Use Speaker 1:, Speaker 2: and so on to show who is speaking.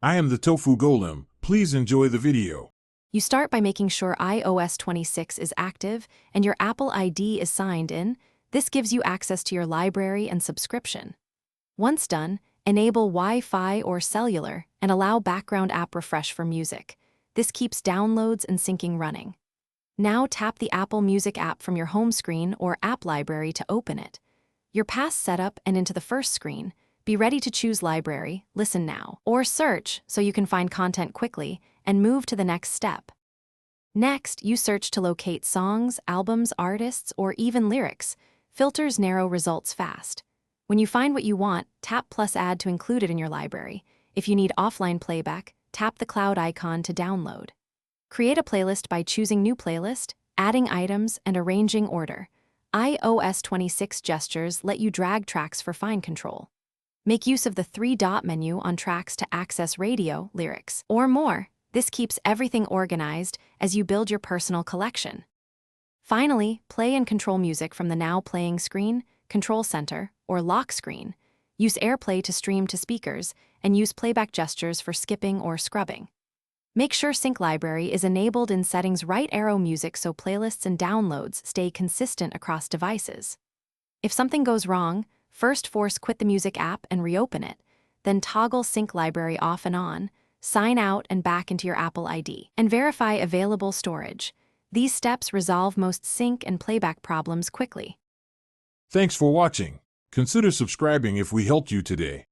Speaker 1: I am the Tofu Golem. Please enjoy the video.
Speaker 2: You start by making sure iOS 26 is active and your Apple ID is signed in. This gives you access to your library and subscription. Once done, enable Wi-Fi or cellular and allow background app refresh for music. This keeps downloads and syncing running. Now tap the Apple Music app from your home screen or app library to open it. You're past setup and into the first screen. Be ready to choose Library, Listen Now, or Search so you can find content quickly and move to the next step. Next, you search to locate songs, albums, artists, or even lyrics. Filters narrow results fast. When you find what you want, tap plus add to include it in your library. If you need offline playback, tap the cloud icon to download. Create a playlist by choosing New Playlist, adding items, and arranging order. iOS 26 gestures let you drag tracks for fine control. Make use of the three-dot menu on tracks to access radio, lyrics, or more. This keeps everything organized as you build your personal collection. Finally, play and control music from the Now Playing screen, Control Center, or Lock screen. Use AirPlay to stream to speakers, and use playback gestures for skipping or scrubbing. Make sure Sync Library is enabled in settings right arrow music so playlists and downloads stay consistent across devices. If something goes wrong, first force quit the music app and reopen it, then toggle Sync Library off and on, sign out and back into your Apple ID, and verify available storage. These steps resolve most sync and playback problems quickly.
Speaker 1: Thanks for watching. Consider subscribing if we helped you today.